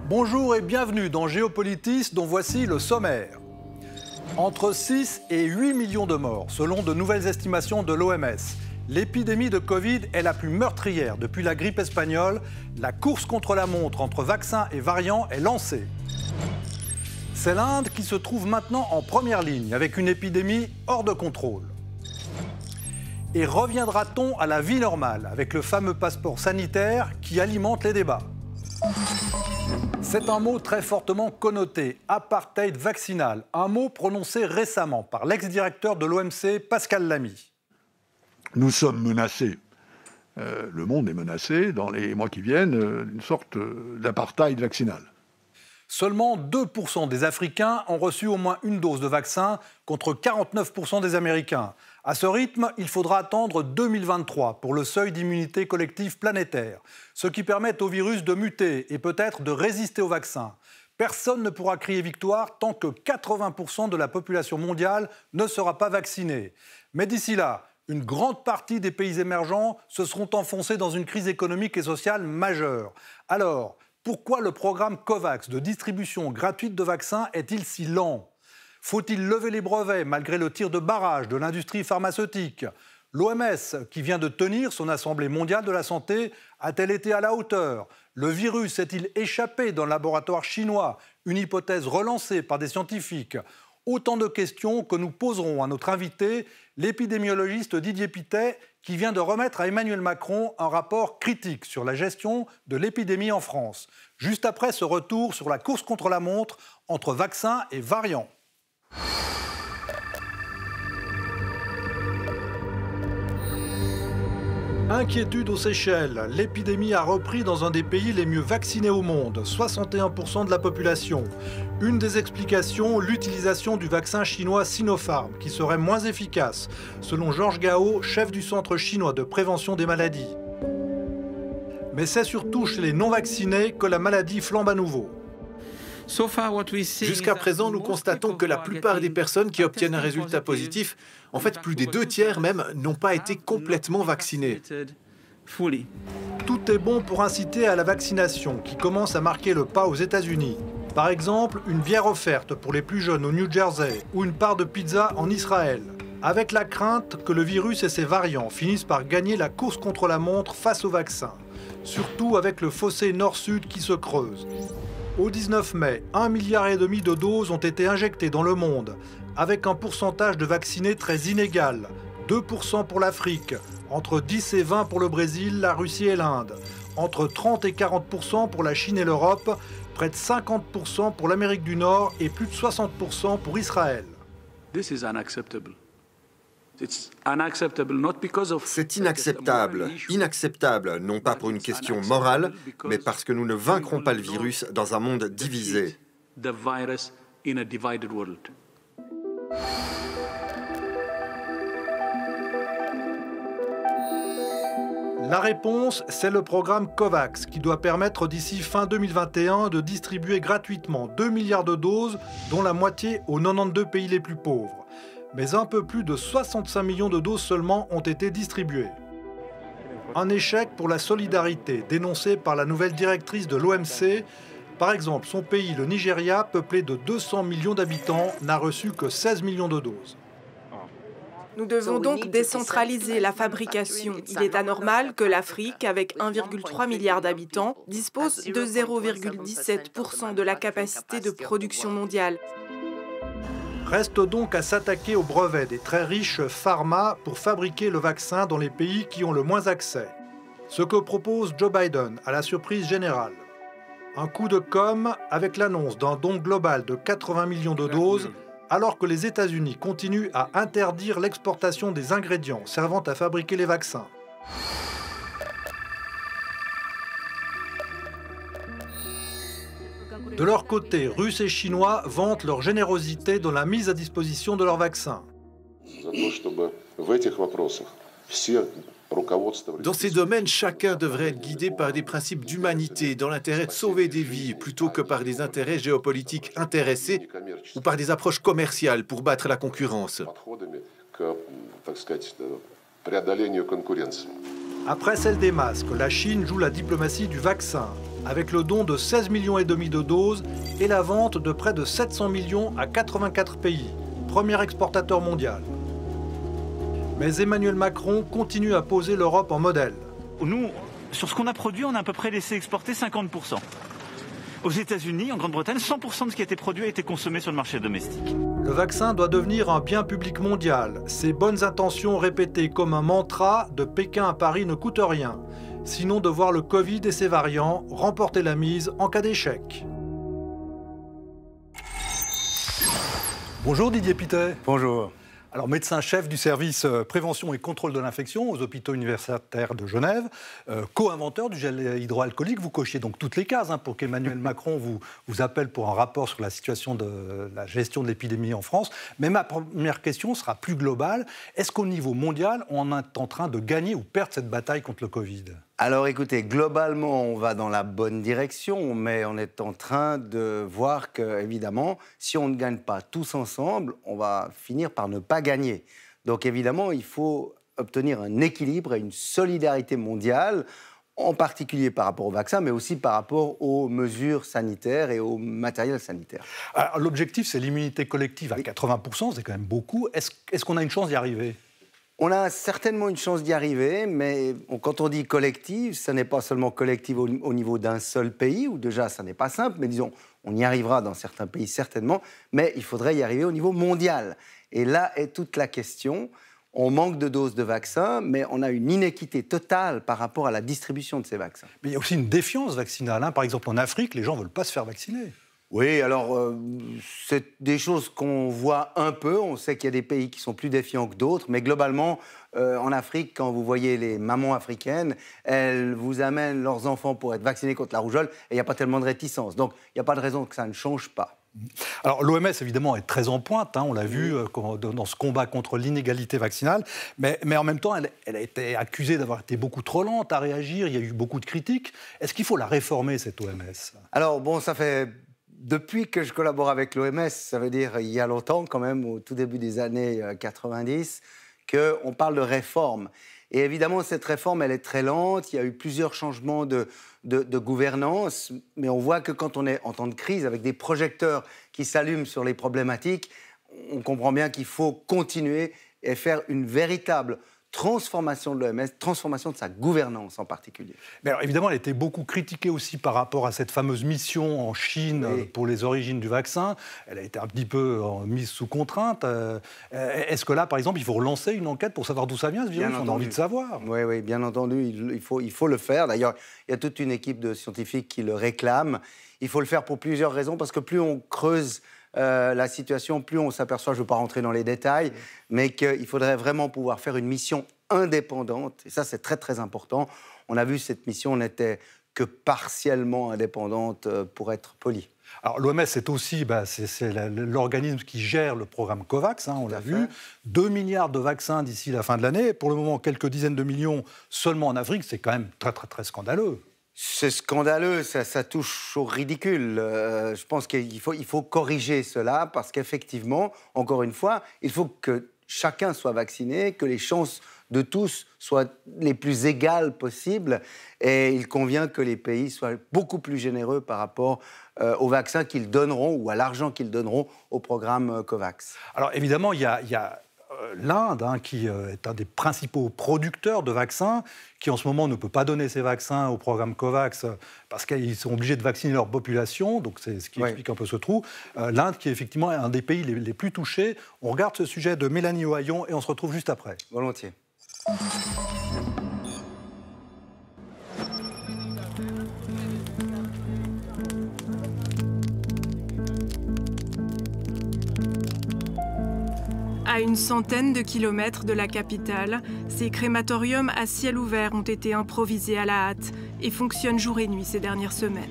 Bonjour et bienvenue dans Géopolitis, dont voici le sommaire. Entre 6 et 8 millions de morts, selon de nouvelles estimations de l'OMS. L'épidémie de Covid est la plus meurtrière depuis la grippe espagnole. La course contre la montre entre vaccins et variants est lancée. C'est l'Inde qui se trouve maintenant en première ligne, avec une épidémie hors de contrôle. Et reviendra-t-on à la vie normale, avec le fameux passeport sanitaire qui alimente les débats ? C'est un mot très fortement connoté, apartheid vaccinal, un mot prononcé récemment par l'ex-directeur de l'OMC, Pascal Lamy. Nous sommes menacés, le monde est menacé dans les mois qui viennent d'une sorte d'apartheid vaccinal. Seulement 2% des Africains ont reçu au moins une dose de vaccin contre 49% des Américains. À ce rythme, il faudra attendre 2023 pour le seuil d'immunité collective planétaire, ce qui permet au virus de muter et peut-être de résister au vaccin. Personne ne pourra crier victoire tant que 80% de la population mondiale ne sera pas vaccinée. Mais d'ici là, une grande partie des pays émergents se seront enfoncés dans une crise économique et sociale majeure. Alors, pourquoi le programme COVAX de distribution gratuite de vaccins est-il si lent ? Faut-il lever les brevets malgré le tir de barrage de l'industrie pharmaceutique ? L'OMS, qui vient de tenir son Assemblée mondiale de la santé, a-t-elle été à la hauteur ? Le virus est-il échappé dans le laboratoire chinois ? Une hypothèse relancée par des scientifiques. Autant de questions que nous poserons à notre invité, l'épidémiologiste Didier Pittet, qui vient de remettre à Emmanuel Macron un rapport critique sur la gestion de l'épidémie en France. Juste après ce retour sur la course contre la montre entre vaccins et variants. Inquiétude aux Seychelles. L'épidémie a repris dans un des pays les mieux vaccinés au monde, 61% de la population. Une des explications, l'utilisation du vaccin chinois Sinopharm, qui serait moins efficace, selon Georges Gao, chef du Centre chinois de prévention des maladies. Mais c'est surtout chez les non-vaccinés que la maladie flambe à nouveau. Jusqu'à présent, nous constatons que la plupart des personnes qui obtiennent un résultat positif, en fait plus des 2/3 même, n'ont pas été complètement vaccinées. Tout est bon pour inciter à la vaccination, qui commence à marquer le pas aux États-Unis. Par exemple, une bière offerte pour les plus jeunes au New Jersey ou une part de pizza en Israël. Avec la crainte que le virus et ses variants finissent par gagner la course contre la montre face au vaccin. Surtout avec le fossé nord-sud qui se creuse. Au 19 mai, 1,5 milliard de doses ont été injectées dans le monde, avec un pourcentage de vaccinés très inégal. 2% pour l'Afrique, entre 10 et 20 pour le Brésil, la Russie et l'Inde, entre 30 et 40% pour la Chine et l'Europe, près de 50% pour l'Amérique du Nord et plus de 60% pour Israël. C'est inacceptable. Inacceptable, non pas pour une question morale, mais parce que nous ne vaincrons pas le virus dans un monde divisé. La réponse, c'est le programme COVAX, qui doit permettre d'ici fin 2021 de distribuer gratuitement 2 milliards de doses, dont la moitié aux 92 pays les plus pauvres. Mais un peu plus de 65 millions de doses seulement ont été distribuées. Un échec pour la solidarité, dénoncé par la nouvelle directrice de l'OMC. Par exemple, son pays, le Nigeria, peuplé de 200 millions d'habitants, n'a reçu que 16 millions de doses. Nous devons donc décentraliser la fabrication. Il est anormal que l'Afrique, avec 1,3 milliard d'habitants, dispose de 0,17% de la capacité de production mondiale. Reste donc à s'attaquer aux brevets des très riches pharma pour fabriquer le vaccin dans les pays qui ont le moins accès. Ce que propose Joe Biden à la surprise générale. Un coup de com' avec l'annonce d'un don global de 80 millions de doses, alors que les États-Unis continuent à interdire l'exportation des ingrédients servant à fabriquer les vaccins. De leur côté, Russes et Chinois vantent leur générosité dans la mise à disposition de leurs vaccins. Dans ces domaines, chacun devrait être guidé par des principes d'humanité, dans l'intérêt de sauver des vies, plutôt que par des intérêts géopolitiques intéressés ou par des approches commerciales pour battre la concurrence. Après celle des masques, la Chine joue la diplomatie du vaccin, avec le don de 16,5 millions de doses et la vente de près de 700 millions à 84 pays, premier exportateur mondial. Mais Emmanuel Macron continue à poser l'Europe en modèle. Nous, sur ce qu'on a produit, on a à peu près laissé exporter 50%. Aux États-Unis, en Grande-Bretagne, 100% de ce qui a été produit a été consommé sur le marché domestique. Le vaccin doit devenir un bien public mondial. Ces bonnes intentions répétées comme un mantra de Pékin à Paris ne coûtent rien. Sinon de voir le Covid et ses variants remporter la mise en cas d'échec. Bonjour Didier Pittet. Bonjour. Alors, médecin-chef du service prévention et contrôle de l'infection aux hôpitaux universitaires de Genève, co-inventeur du gel hydroalcoolique, vous cochiez donc toutes les cases pour qu'Emmanuel Macron vous appelle pour un rapport sur la situation de la gestion de l'épidémie en France. Mais ma première question sera plus globale. Est-ce qu'au niveau mondial, on est en train de gagner ou perdre cette bataille contre le Covid ? Alors écoutez, globalement, on va dans la bonne direction, mais on est en train de voir que, évidemment, si on ne gagne pas tous ensemble, on va finir par ne pas gagner. Donc évidemment, il faut obtenir un équilibre et une solidarité mondiale, en particulier par rapport au vaccin, mais aussi par rapport aux mesures sanitaires et au matériel sanitaire. L'objectif, c'est l'immunité collective à 80%, c'est quand même beaucoup. Est-ce qu'on a une chance d'y arriver ? On a certainement une chance d'y arriver, mais quand on dit collective, ce n'est pas seulement collective au niveau d'un seul pays, où déjà, ça n'est pas simple, mais disons, on y arrivera dans certains pays certainement, mais il faudrait y arriver au niveau mondial. Et là est toute la question. On manque de doses de vaccins, mais on a une inéquité totale par rapport à la distribution de ces vaccins. Mais il y a aussi une défiance vaccinale. Par exemple, en Afrique, les gens ne veulent pas se faire vacciner. Oui, alors, c'est des choses qu'on voit un peu. On sait qu'il y a des pays qui sont plus défiants que d'autres, mais globalement, en Afrique, quand vous voyez les mamans africaines, elles vous amènent leurs enfants pour être vaccinés contre la rougeole, et il n'y a pas tellement de réticence. Donc, il n'y a pas de raison que ça ne change pas. Alors, l'OMS, évidemment, est très en pointe, on l'a vu dans ce combat contre l'inégalité vaccinale, mais en même temps, elle a été accusée d'avoir été beaucoup trop lente à réagir, il y a eu beaucoup de critiques. Est-ce qu'il faut la réformer, cette OMS ? Alors, bon, ça fait... Depuis que je collabore avec l'OMS, ça veut dire il y a longtemps quand même, au tout début des années 90, qu'on parle de réforme. Et évidemment, cette réforme, elle est très lente. Il y a eu plusieurs changements de gouvernance. Mais on voit que quand on est en temps de crise, avec des projecteurs qui s'allument sur les problématiques, on comprend bien qu'il faut continuer et faire une véritable transformation de l'OMS, transformation de sa gouvernance en particulier. Mais alors, évidemment, elle a été beaucoup critiquée aussi par rapport à cette fameuse mission en Chine pour les origines du vaccin. Elle a été un petit peu mise sous contrainte. Est-ce que là, par exemple, il faut relancer une enquête pour savoir d'où ça vient, ce virus ? On a envie de savoir. Oui, bien entendu, il faut le faire. D'ailleurs, il y a toute une équipe de scientifiques qui le réclament. Il faut le faire pour plusieurs raisons, parce que plus on creuse la situation, plus on s'aperçoit, je ne veux pas rentrer dans les détails, mais qu'il faudrait vraiment pouvoir faire une mission indépendante. Et ça, c'est très, très important. On a vu cette mission n'était que partiellement indépendante, pour être poli. Alors, l'OMS, c'est aussi c'est l'organisme qui gère le programme COVAX, on l'a vu. 2 milliards de vaccins d'ici la fin de l'année. Pour le moment, quelques dizaines de millions seulement en Afrique. C'est quand même très, très, très scandaleux. C'est scandaleux, ça touche au ridicule. Je pense qu'il faut corriger cela parce qu'effectivement, encore une fois, il faut que chacun soit vacciné, que les chances de tous soient les plus égales possibles et il convient que les pays soient beaucoup plus généreux par rapport aux vaccins qu'ils donneront ou à l'argent qu'ils donneront au programme COVAX. Alors évidemment, il y a l'Inde, qui est un des principaux producteurs de vaccins, qui en ce moment ne peut pas donner ses vaccins au programme COVAX parce qu'ils sont obligés de vacciner leur population, donc c'est ce qui explique un peu ce trou. L'Inde, qui est effectivement un des pays les plus touchés. On regarde ce sujet de Mélanie Ohaillon et on se retrouve juste après. Volontiers. À une centaine de kilomètres de la capitale, ces crématoriums à ciel ouvert ont été improvisés à la hâte et fonctionnent jour et nuit ces dernières semaines.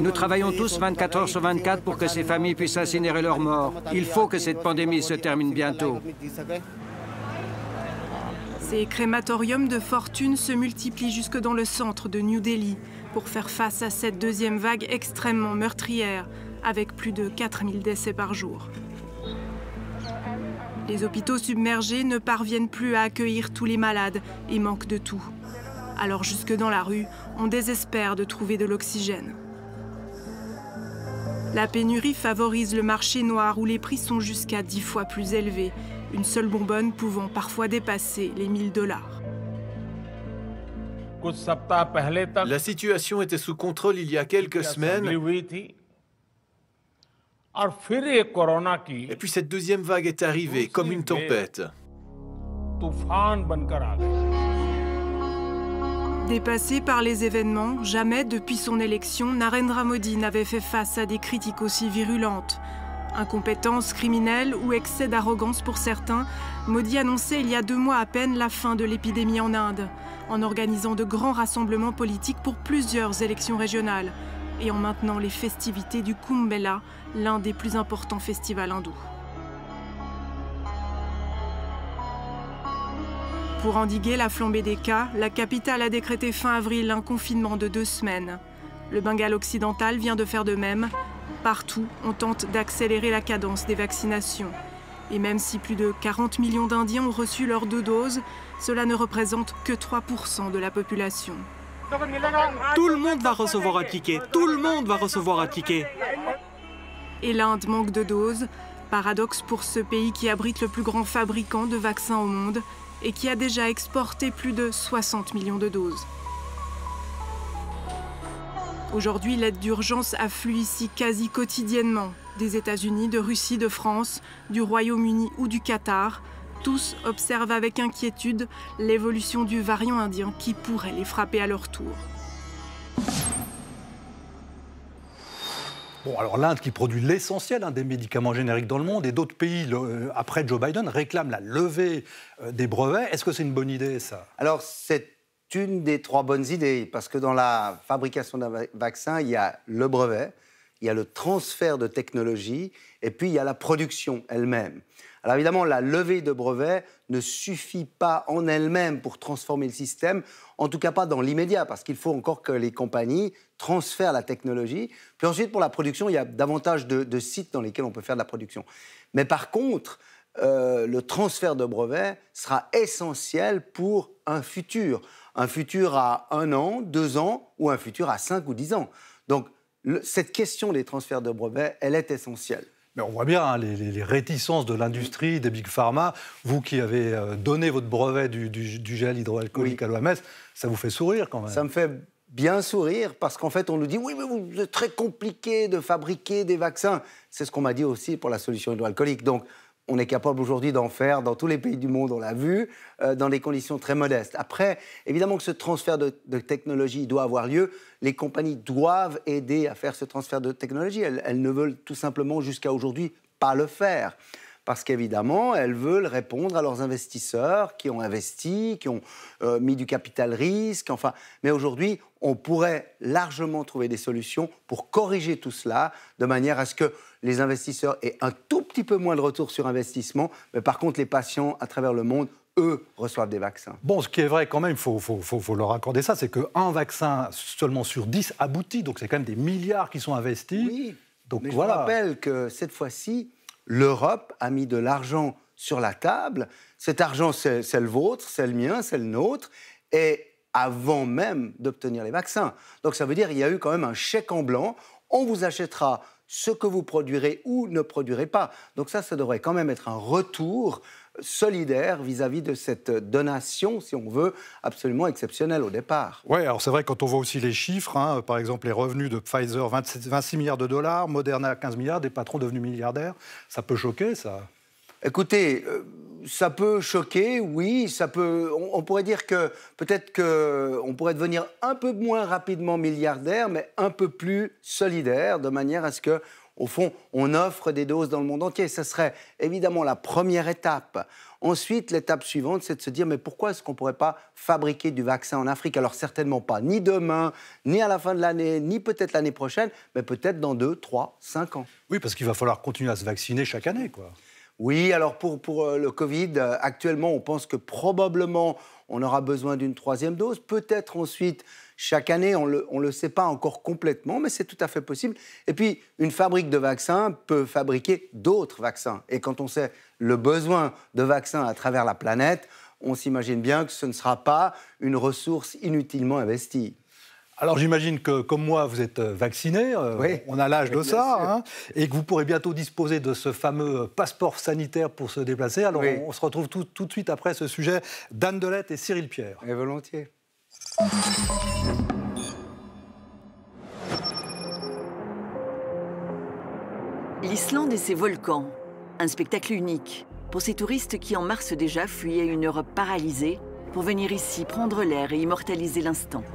Nous travaillons tous 24 heures sur 24 pour que ces familles puissent incinérer leurs morts. Il faut que cette pandémie se termine bientôt. Ces crématoriums de fortune se multiplient jusque dans le centre de New Delhi pour faire face à cette deuxième vague extrêmement meurtrière, avec plus de 4000 décès par jour. Les hôpitaux submergés ne parviennent plus à accueillir tous les malades et manquent de tout. Alors jusque dans la rue, on désespère de trouver de l'oxygène. La pénurie favorise le marché noir où les prix sont jusqu'à 10 fois plus élevés, une seule bonbonne pouvant parfois dépasser les $1000. La situation était sous contrôle il y a quelques semaines. Et puis cette deuxième vague est arrivée comme une tempête. Dépassé par les événements, jamais depuis son élection, Narendra Modi n'avait fait face à des critiques aussi virulentes. Incompétence criminelle ou excès d'arrogance pour certains, Modi annonçait il y a 2 mois à peine la fin de l'épidémie en Inde, en organisant de grands rassemblements politiques pour plusieurs élections régionales et en maintenant les festivités du Kumbh Mela, l'un des plus importants festivals hindous. Pour endiguer la flambée des cas, la capitale a décrété fin avril un confinement de 2 semaines. Le Bengale occidental vient de faire de même. Partout, on tente d'accélérer la cadence des vaccinations. Et même si plus de 40 millions d'Indiens ont reçu leurs 2 doses, cela ne représente que 3% de la population. Tout le monde va recevoir un ticket. Tout le monde va recevoir un ticket. Et l'Inde manque de doses. Paradoxe pour ce pays qui abrite le plus grand fabricant de vaccins au monde et qui a déjà exporté plus de 60 millions de doses. Aujourd'hui, l'aide d'urgence afflue ici quasi quotidiennement. Des États-Unis, de Russie, de France, du Royaume-Uni ou du Qatar. Tous observent avec inquiétude l'évolution du variant indien qui pourrait les frapper à leur tour. Bon, alors l'Inde qui produit l'essentiel des médicaments génériques dans le monde et d'autres pays, après Joe Biden, réclament la levée des brevets. Est-ce que c'est une bonne idée, ça? Alors, c'est une des 3 bonnes idées, parce que dans la fabrication d'un vaccin, il y a le brevet, il y a le transfert de technologie, et puis il y a la production elle-même. Alors évidemment, la levée de brevets ne suffit pas en elle-même pour transformer le système, en tout cas pas dans l'immédiat, parce qu'il faut encore que les compagnies transfèrent la technologie. Puis ensuite, pour la production, il y a davantage de sites dans lesquels on peut faire de la production. Mais par contre, le transfert de brevets sera essentiel pour un futur à 1 an, 2 ans, ou un futur à 5 ou 10 ans. Donc, cette question des transferts de brevets, elle est essentielle. Mais on voit bien les réticences de l'industrie, des big pharma. Vous qui avez donné votre brevet du gel hydroalcoolique à l'OMS, ça vous fait sourire quand même? Ça me fait bien sourire parce qu'en fait, on nous dit « Oui, mais c'est très compliqué de fabriquer des vaccins ». C'est ce qu'on m'a dit aussi pour la solution hydroalcoolique. Donc, on est capable aujourd'hui d'en faire dans tous les pays du monde, on l'a vu, dans des conditions très modestes. Après, évidemment que ce transfert de technologie doit avoir lieu. Les compagnies doivent aider à faire ce transfert de technologie. Elles ne veulent tout simplement, jusqu'à aujourd'hui, pas le faire. Parce qu'évidemment, elles veulent répondre à leurs investisseurs qui ont investi, qui ont mis du capital risque. Enfin, mais aujourd'hui, on pourrait largement trouver des solutions pour corriger tout cela, de manière à ce que les investisseurs aient un tout petit peu moins de retour sur investissement. Mais par contre, les patients à travers le monde, eux, reçoivent des vaccins. Bon, ce qui est vrai quand même, il faut leur accorder ça, c'est qu'un vaccin seulement sur 10 aboutit. Donc c'est quand même des milliards qui sont investis. Oui, donc, mais voilà. Je rappelle que cette fois-ci, l'Europe a mis de l'argent sur la table. Cet argent, c'est le vôtre, c'est le mien, c'est le nôtre. Et avant même d'obtenir les vaccins. Donc ça veut dire qu'il y a eu quand même un chèque en blanc. On vous achètera ce que vous produirez ou ne produirez pas. Donc ça devrait quand même être un retour solidaire vis-à-vis de cette donation, si on veut, absolument exceptionnelle au départ. Oui, alors c'est vrai, quand on voit aussi les chiffres, par exemple les revenus de Pfizer, 26 milliards de dollars, Moderna, 15 milliards, des patrons devenus milliardaires, ça peut choquer, ça? Écoutez, ça peut choquer, oui, ça peut. On pourrait dire que peut-être qu'on pourrait devenir un peu moins rapidement milliardaire, mais un peu plus solidaire, de manière à ce que Au fond, on offre des doses dans le monde entier. Ce serait évidemment la première étape. Ensuite, l'étape suivante, c'est de se dire, mais pourquoi est-ce qu'on ne pourrait pas fabriquer du vaccin en Afrique? Alors certainement pas, ni demain, ni à la fin de l'année, ni peut-être l'année prochaine, mais peut-être dans 2, 3, 5 ans. Oui, parce qu'il va falloir continuer à se vacciner chaque année, quoi. Oui, alors pour le Covid, actuellement, on pense que probablement on aura besoin d'une 3e dose. Peut-être ensuite, chaque année, on le sait pas encore complètement, mais c'est tout à fait possible. Et puis, une fabrique de vaccins peut fabriquer d'autres vaccins. Et quand on sait le besoin de vaccins à travers la planète, on s'imagine bien que ce ne sera pas une ressource inutilement investie. Alors j'imagine que, comme moi, vous êtes vacciné, oui, on a l'âge de ça, hein, et que vous pourrez bientôt disposer de ce fameux passeport sanitaire pour se déplacer. Alors oui, on se retrouve tout de suite après ce sujet d'Anne Delette et Cyril Pierre. Et volontiers. L'Islande et ses volcans, un spectacle unique pour ces touristes qui en mars déjà fuyaient une Europe paralysée pour venir ici prendre l'air et immortaliser l'instant.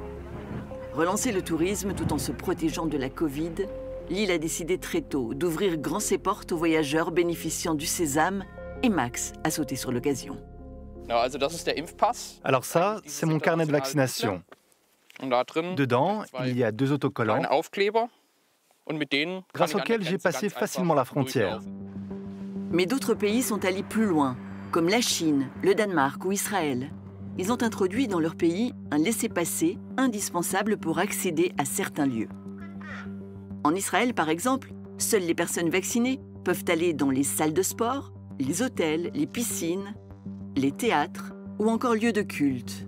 Relancer le tourisme tout en se protégeant de la Covid, l'île a décidé très tôt d'ouvrir grand ses portes aux voyageurs bénéficiant du sésame et Max a sauté sur l'occasion. Alors ça, c'est mon carnet de vaccination. Dedans, il y a 2 autocollants grâce auxquels j'ai passé facilement la frontière. Mais d'autres pays sont allés plus loin, comme la Chine, le Danemark ou Israël. Ils ont introduit dans leur pays un laissez-passer indispensable pour accéder à certains lieux. En Israël, par exemple, seules les personnes vaccinées peuvent aller dans les salles de sport, les hôtels, les piscines, les théâtres ou encore lieux de culte.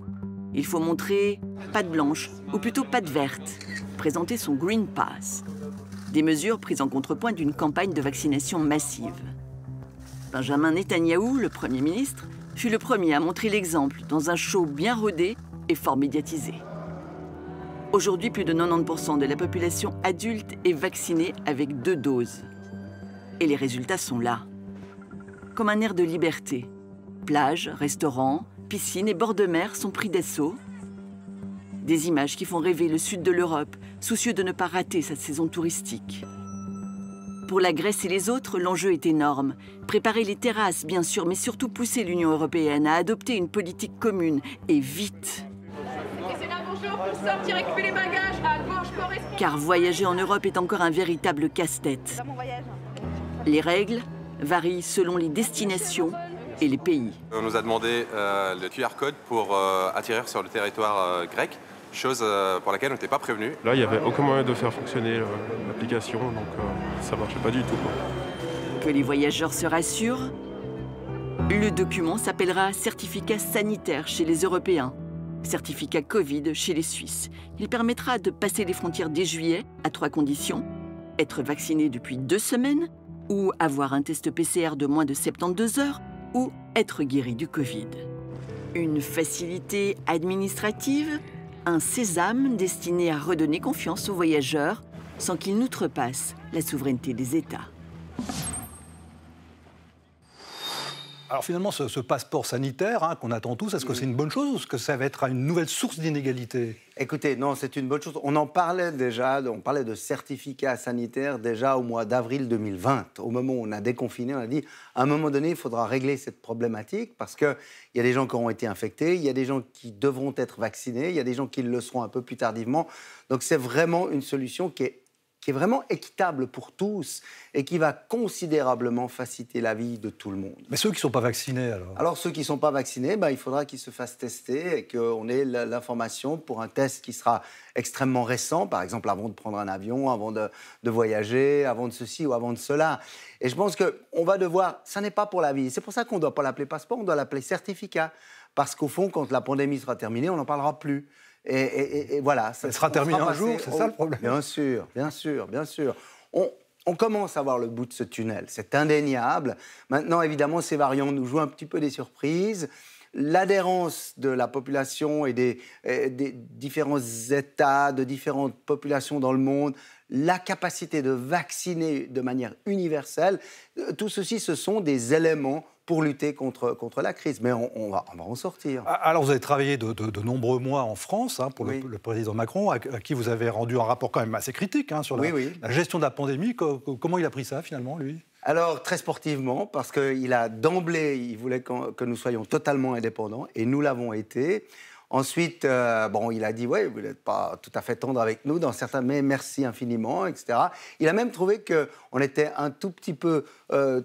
Il faut montrer patte blanche, ou plutôt patte verte, présenter son Green Pass. Des mesures prises en contrepoint d'une campagne de vaccination massive. Benjamin Netanyahou, le Premier ministre, fut le premier à montrer l'exemple dans un show bien rodé et fort médiatisé. Aujourd'hui, plus de 90% de la population adulte est vaccinée avec 2 doses. Et les résultats sont là. Comme un air de liberté. Plages, restaurants, piscines et bords de mer sont pris d'assaut. Des images qui font rêver le sud de l'Europe, soucieux de ne pas rater sa saison touristique. Pour la Grèce et les autres, l'enjeu est énorme. Préparer les terrasses, bien sûr, mais surtout pousser l'Union européenne à adopter une politique commune, et vite. Car voyager en Europe est encore un véritable casse-tête. Les règles varient selon les destinations et les pays. On nous a demandé le QR code pour atterrir sur le territoire grec, chose pour laquelle on n'était pas prévenu. Là, il n'y avait aucun moyen de faire fonctionner l'application, donc ça ne marchait pas du tout, quoi. Que les voyageurs se rassurent, le document s'appellera certificat sanitaire chez les Européens, certificat Covid chez les Suisses. Il permettra de passer les frontières dès juillet à 3 conditions: être vacciné depuis 2 semaines, ou avoir un test PCR de moins de 72 heures, ou être guéri du Covid. Une facilité administrative, un sésame destiné à redonner confiance aux voyageurs sans qu'ils n'outrepassent la souveraineté des États. Alors finalement, ce passeport sanitaire qu'on attend tous, est-ce que c'est une bonne chose ou est-ce que ça va être une nouvelle source d'inégalité? Écoutez, non, c'est une bonne chose. On en parlait déjà, on parlait de certificat sanitaire déjà au mois d'avril 2020. Au moment où on a déconfiné, on a dit à un moment donné, il faudra régler cette problématique parce qu'il y a des gens qui auront été infectés, il y a des gens qui devront être vaccinés, il y a des gens qui le seront un peu plus tardivement. Donc c'est vraiment une solution qui est vraiment équitable pour tous et qui va considérablement faciliter la vie de tout le monde. Mais ceux qui ne sont pas vaccinés, alors? Alors, ceux qui ne sont pas vaccinés, il faudra qu'ils se fassent tester et qu'on ait l'information pour un test qui sera extrêmement récent, par exemple avant de prendre un avion, avant de voyager, avant de ceci ou avant de cela. Et je pense qu'on va devoir... Ça n'est pas pour la vie. C'est pour ça qu'on ne doit pas l'appeler passeport, on doit l'appeler certificat. Parce qu'au fond, quand la pandémie sera terminée, on n'en parlera plus. Et voilà. Elle sera terminée un jour, c'est ça le problème? Bien sûr, bien sûr, bien sûr. On commence à voir le bout de ce tunnel, c'est indéniable. Maintenant, évidemment, ces variants nous jouent un petit peu des surprises. L'adhérence de la population et des différents États, de différentes populations dans le monde, la capacité de vacciner de manière universelle, tout ceci, ce sont des éléments pour lutter contre la crise. Mais on va en sortir. Alors, vous avez travaillé de nombreux mois en France pour le président Macron, à qui vous avez rendu un rapport quand même assez critique sur la gestion de la pandémie. Comment il a pris ça, finalement, lui ? Alors, très sportivement, parce qu'il a d'emblée, il voulait que nous soyons totalement indépendants, et nous l'avons été. Ensuite, il a dit, ouais, vous n'êtes pas tout à fait tendre avec nous dans certains, mais merci infiniment, etc. Il a même trouvé qu'on était un tout petit peu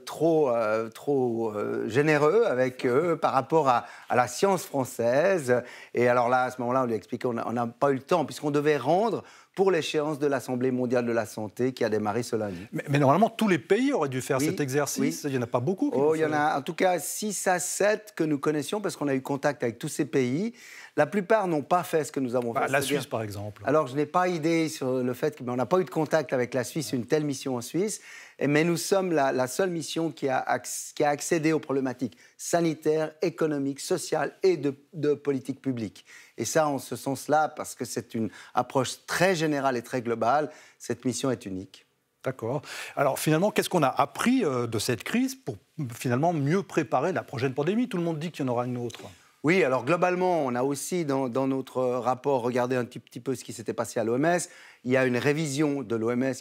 trop généreux avec eux par rapport à la science française. Et alors là, à ce moment-là, on lui a expliqué qu'on n'a pas eu le temps, puisqu'on devait rendre pour l'échéance de l'Assemblée mondiale de la santé qui a démarré ce lundi. Mais normalement, tous les pays auraient dû faire cet exercice. Il n'y en a pas beaucoup. Il y en a en tout cas 6 à 7 que nous connaissions parce qu'on a eu contact avec tous ces pays. La plupart n'ont pas fait ce que nous avons fait. La Suisse, par exemple. Alors, je n'ai pas idée sur le fait qu'on n'a pas eu de contact avec la Suisse, une telle mission en Suisse. Mais nous sommes la seule mission qui a accédé aux problématiques sanitaires, économiques, sociales et de politique publique. Et ça, en ce sens-là, parce que c'est une approche très générale et très globale, cette mission est unique. D'accord. Alors finalement, qu'est-ce qu'on a appris de cette crise pour finalement mieux préparer la prochaine pandémie ? Tout le monde dit qu'il y en aura une autre. Oui, alors globalement, on a aussi dans notre rapport regardé un petit peu ce qui s'était passé à l'OMS. Il y a une révision de l'OMS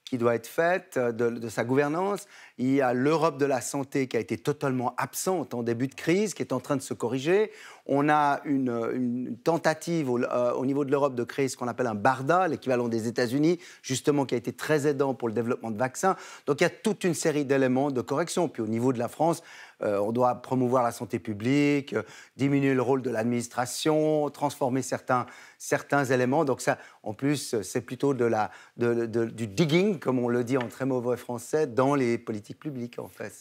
qui doit être faite, de sa gouvernance. Il y a l'Europe de la santé qui a été totalement absente en début de crise, qui est en train de se corriger. On a une tentative au niveau de l'Europe de créer ce qu'on appelle un BARDA, l'équivalent des États-Unis, justement qui a été très aidant pour le développement de vaccins. Donc il y a toute une série d'éléments de correction. Puis au niveau de la France, on doit promouvoir la santé publique, diminuer le rôle de l'administration, transformer certains éléments. Donc ça, en plus, c'est plutôt du digging, comme on le dit en très mauvais français, dans les politiques publiques, en fait.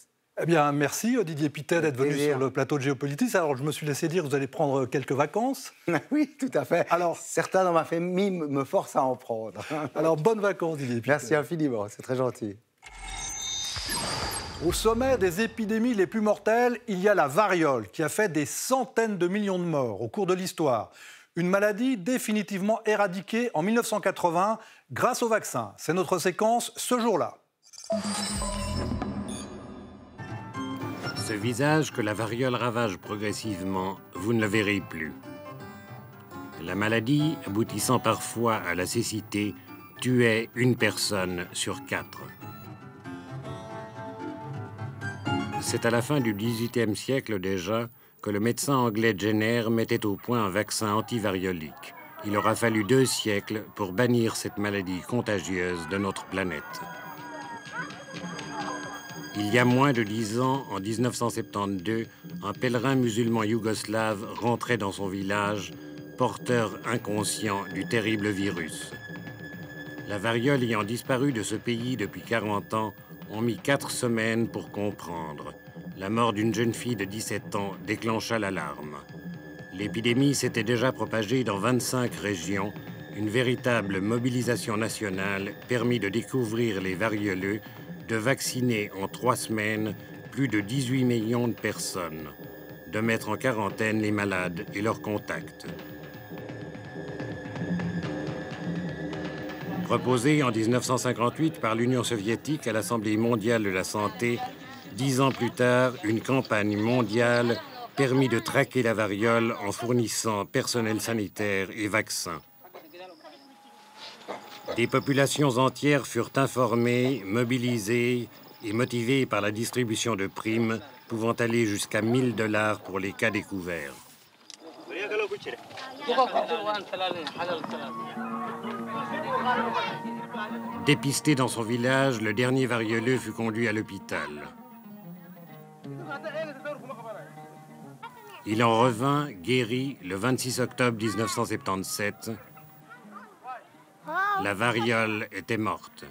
Eh bien, merci Didier Pittet d'être venu sur le plateau de Géopolitique. Alors, je me suis laissé dire que vous allez prendre quelques vacances. Oui, tout à fait. Alors, certains dans ma famille me forcent à en prendre. Alors, bonnes vacances, Didier Pittet. Merci infiniment, c'est très gentil. Au sommet des épidémies les plus mortelles, il y a la variole qui a fait des centaines de millions de morts au cours de l'histoire. Une maladie définitivement éradiquée en 1980 grâce au vaccin. C'est notre séquence ce jour-là. Ce visage que la variole ravage progressivement, vous ne le verrez plus. La maladie, aboutissant parfois à la cécité, tuait une personne sur 4. C'est à la fin du XVIIIe siècle déjà que le médecin anglais Jenner mettait au point un vaccin antivariolique. Il aura fallu 2 siècles pour bannir cette maladie contagieuse de notre planète. Il y a moins de 10 ans, en 1972, un pèlerin musulman yougoslave rentrait dans son village, porteur inconscient du terrible virus. La variole ayant disparu de ce pays depuis 40 ans, ont mis 4 semaines pour comprendre. La mort d'une jeune fille de 17 ans déclencha l'alarme. L'épidémie s'était déjà propagée dans 25 régions. Une véritable mobilisation nationale permit de découvrir les varioleux, de vacciner en 3 semaines plus de 18 millions de personnes, de mettre en quarantaine les malades et leurs contacts. Proposée en 1958 par l'Union soviétique à l'Assemblée mondiale de la santé, 10 ans plus tard, une campagne mondiale permit de traquer la variole en fournissant personnel sanitaire et vaccins. Des populations entières furent informées, mobilisées et motivées par la distribution de primes pouvant aller jusqu'à 1 000 $ pour les cas découverts. Dépisté dans son village, le dernier varioleux fut conduit à l'hôpital. Il en revint guéri le 26 octobre 1977. La variole était morte.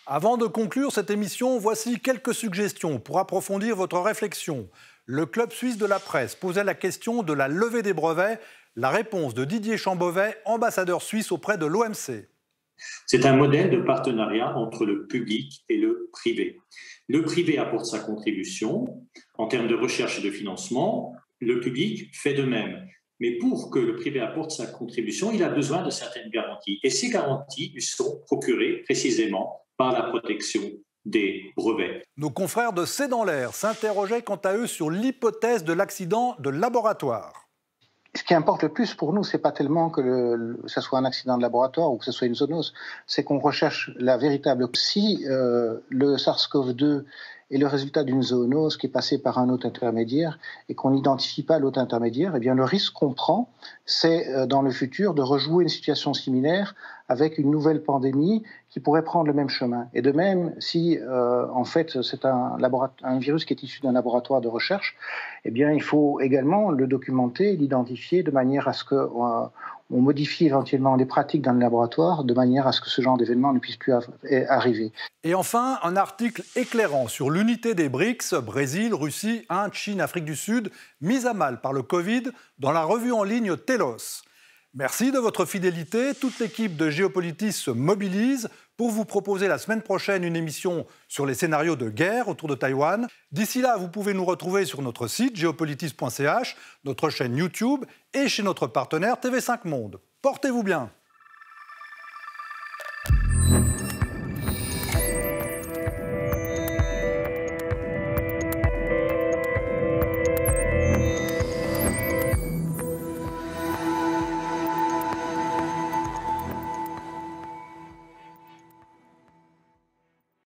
Avant de conclure cette émission, voici quelques suggestions pour approfondir votre réflexion. Le Club suisse de la presse posait la question de la levée des brevets. La réponse de Didier Chambovet, ambassadeur suisse auprès de l'OMC. C'est un modèle de partenariat entre le public et le privé. Le privé apporte sa contribution en termes de recherche et de financement. Le public fait de même. Mais pour que le privé apporte sa contribution, il a besoin de certaines garanties. Et ces garanties lui sont procurées précisément par la protection des brevets. Nos confrères de C'est dans l'air s'interrogeaient quant à eux sur l'hypothèse de l'accident de laboratoire. Ce qui importe le plus pour nous, ce n'est pas tellement que ce soit un accident de laboratoire ou que ce soit une zoonose, c'est qu'on recherche la véritable... Si le SARS-CoV-2 est le résultat d'une zoonose qui est passée par un hôte intermédiaire et qu'on n'identifie pas l'hôte intermédiaire, eh bien le risque qu'on prend, c'est dans le futur de rejouer une situation similaire avec une nouvelle pandémie qui pourrait prendre le même chemin. Et de même, si en fait c'est un virus qui est issu d'un laboratoire de recherche, eh bien il faut également le documenter, l'identifier de manière à ce qu'on modifie éventuellement les pratiques dans le laboratoire de manière à ce que ce genre d'événement ne puisse plus arriver. Et enfin, un article éclairant sur l'unité des BRICS, Brésil, Russie, Inde, Chine, Afrique du Sud, mise à mal par le Covid, dans la revue en ligne Telos. Merci de votre fidélité. Toute l'équipe de Géopolitis se mobilise pour vous proposer la semaine prochaine une émission sur les scénarios de guerre autour de Taïwan. D'ici là, vous pouvez nous retrouver sur notre site geopolitis.ch, notre chaîne YouTube et chez notre partenaire TV5 Monde. Portez-vous bien.